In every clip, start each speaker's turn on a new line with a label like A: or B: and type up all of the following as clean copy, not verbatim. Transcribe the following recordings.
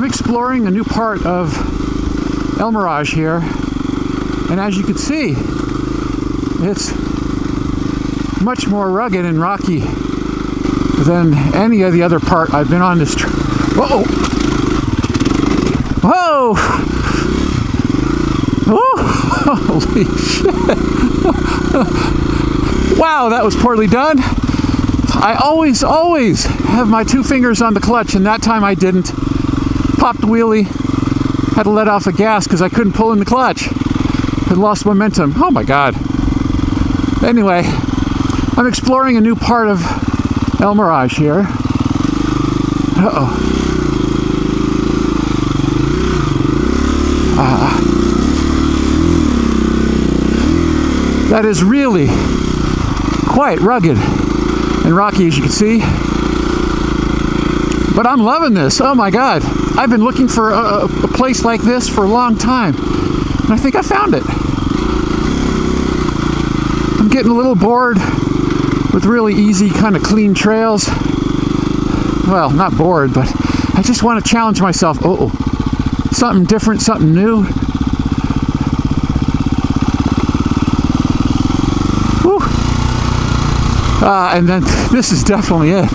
A: I'm exploring a new part of El Mirage here, and as you can see, it's much more rugged and rocky than any of the other part I've been on this trip. Whoa! Whoa! Oh, holy shit! Wow, that was poorly done. I always have my 2 fingers on the clutch, and that time I didn't. Popped the wheelie, had to let off the gas because I couldn't pull in the clutch. Had lost momentum. Oh my god. Anyway, I'm exploring a new part of El Mirage here. Uh-oh. That is really quite rugged and rocky, as you can see. But I'm loving this. Oh my god. I've been looking for a place like this for a long time, and I think I found it. I'm getting a little bored with really easy, kind of clean trails. Well, not bored, but I just want to challenge myself. Oh, something different, something new. Whew. And then this is definitely it.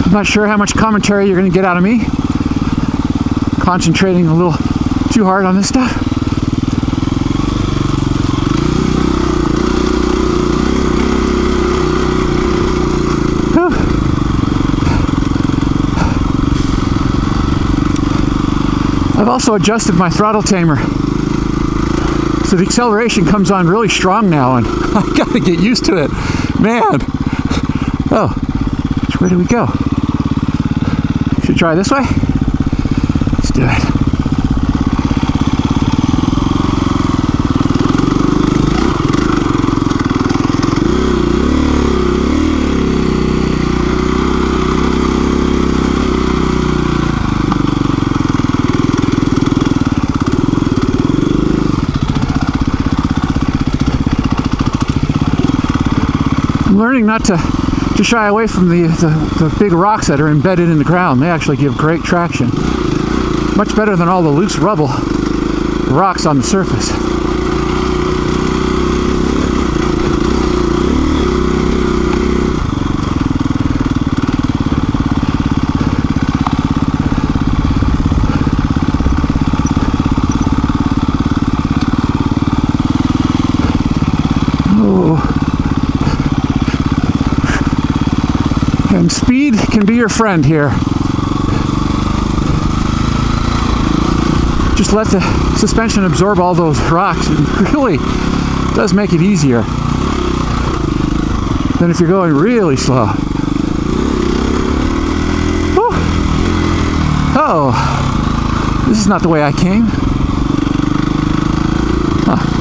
A: I'm not sure how much commentary you're going to get out of me. Concentrating a little too hard on this stuff. Whew. I've also adjusted my throttle tamer, so the acceleration comes on really strong now, and I gotta get used to it. Man! Oh, which way do we go? Should try this way? Let's do it. I'm learning not to shy away from the big rocks that are embedded in the ground. They actually give great traction. Much better than all the loose rubble rocks on the surface. And speed can be your friend here. Just let the suspension absorb all those rocks. It really does make it easier than if you're going really slow. Whew. Oh, this is not the way I came. Huh.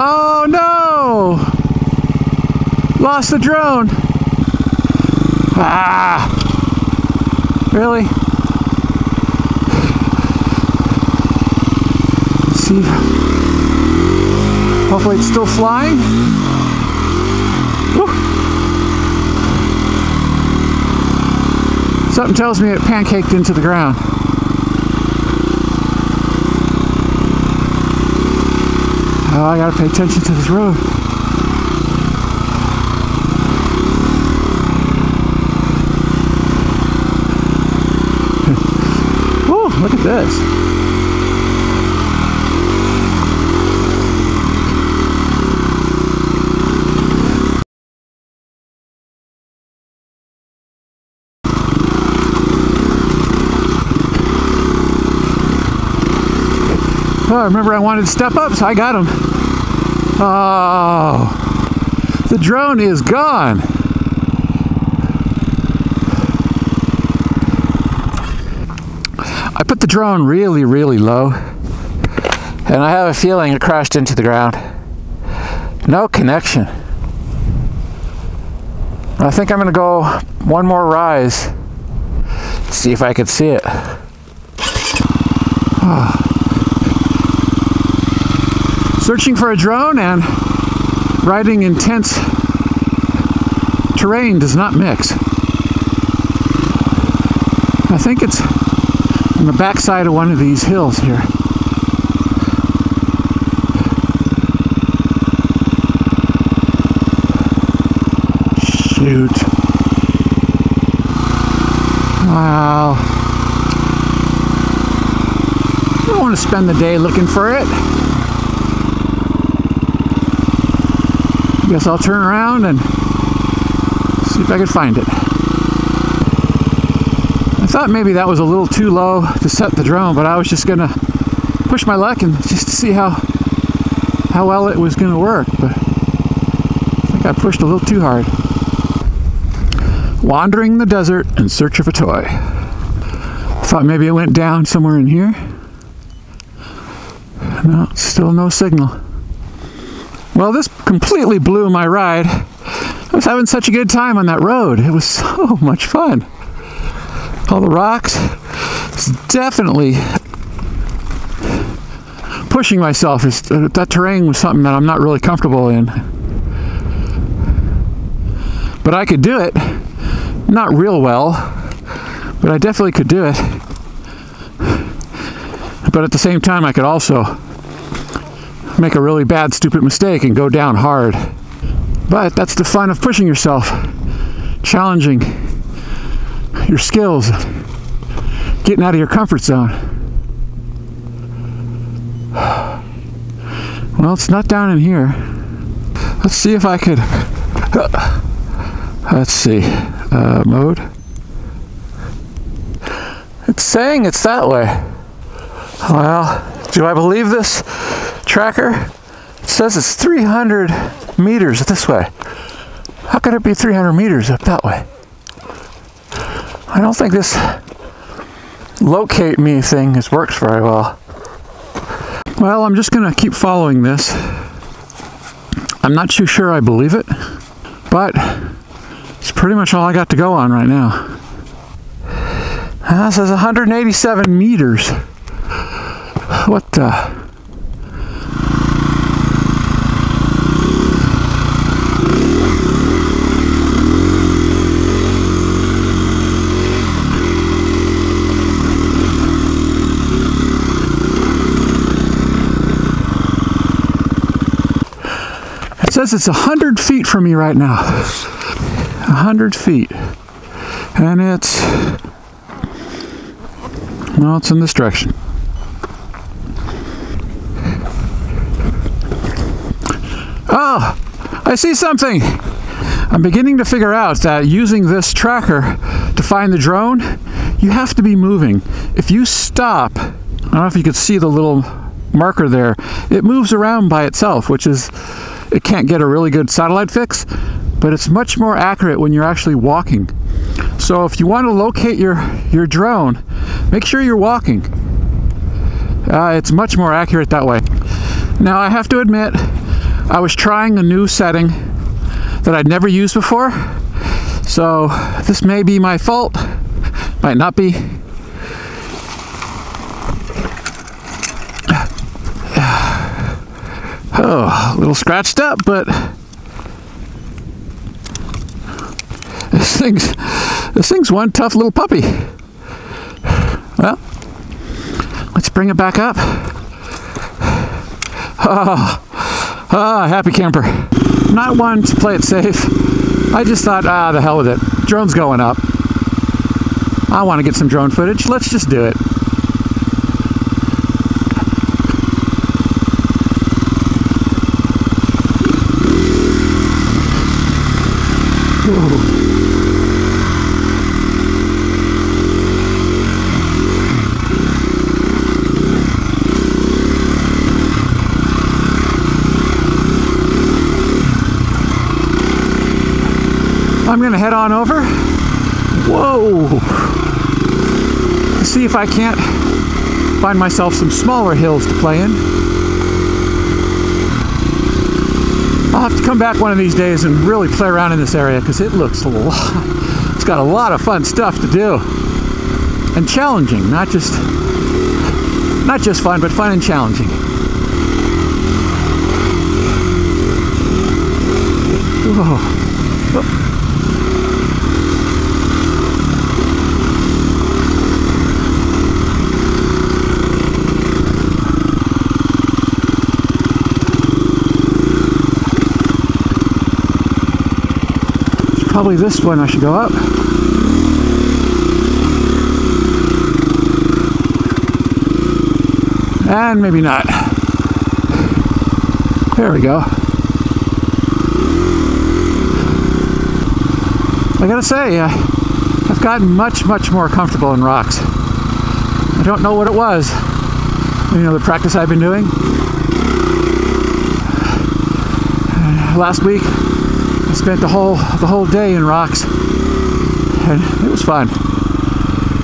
A: Oh no! Lost the drone! Ah! Really? Let's see. Hopefully it's still flying. Woo. Something tells me it pancaked into the ground. Oh, I gotta pay attention to this road. Woo, look at this. Oh, remember I wanted to step up, so I got him. Oh, the drone is gone. I put the drone really, really low, and I have a feeling it crashed into the ground. No connection. I think I'm going to go one more rise, see if I could see it. Searching for a drone and riding intense terrain does not mix. I think it's on the backside of one of these hills here. Shoot. Wow. I don't want to spend the day looking for it. Guess I'll turn around and see if I could find it. I thought maybe that was a little too low to set the drone, but I was just gonna push my luck and just to see how well it was gonna work, but I think I pushed a little too hard. Wandering the desert in search of a toy. Thought maybe it went down somewhere in here. No, still no signal. Well, this completely blew my ride. I was having such a good time on that road. It was so much fun. All the rocks. It's definitely pushing myself. That terrain was something that I'm not really comfortable in. But I could do it. Not real well, but I definitely could do it. But at the same time, I could also make a really bad, stupid mistake and go down hard. But that's the fun of pushing yourself, challenging your skills, getting out of your comfort zone. Well, it's not down in here. Let's see if I could, let's see, mode. It's saying it's that way. Well, do I believe this tracker? It says it's 300 meters this way. How could it be 300 meters up that way? I don't think this locate me thing works very well. Well, I'm just gonna keep following this. I'm not too sure I believe it, but it's pretty much all I got to go on right now. It says 187 meters. What the? It says it's 100 feet from me right now. 100 feet. And it's, well, it's in this direction. Oh, I see something. I'm beginning to figure out that using this tracker to find the drone, you have to be moving. If you stop, I don't know if you could see the little marker there, it moves around by itself, which is, it can't get a really good satellite fix, but it's much more accurate when you're actually walking. So if you want to locate your drone, make sure you're walking. It's much more accurate that way. Now I have to admit, I was trying a new setting that I'd never used before, so this may be my fault, might not be. Oh, a little scratched up, but this thing's one tough little puppy. Well, let's bring it back up. Happy camper. Not one to play it safe. I just thought, the hell with it. Drone's going up. I want to get some drone footage. Let's just do it. Ooh. I'm gonna head on over. Whoa! See if I can't find myself some smaller hills to play in. I'll have to come back one of these days and really play around in this area because it looks a lot. It's got a lot of fun stuff to do. And challenging, not just fun, but fun and challenging. Whoa. Oh. Probably this one I should go up. And maybe not. There we go. I gotta say, I've gotten much more comfortable in rocks. I don't know what it was. You know, the practice I've been doing. Last week, I spent the whole day in rocks, and it was fun.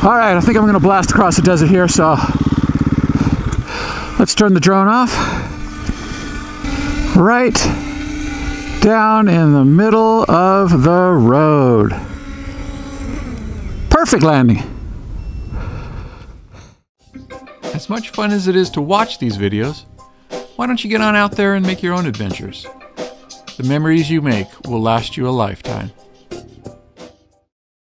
A: All right, I think I'm gonna blast across the desert here, so let's turn the drone off. Right down in the middle of the road. Perfect landing.
B: As much fun as it is to watch these videos, why don't you get on out there and make your own adventures? The memories you make will last you a lifetime.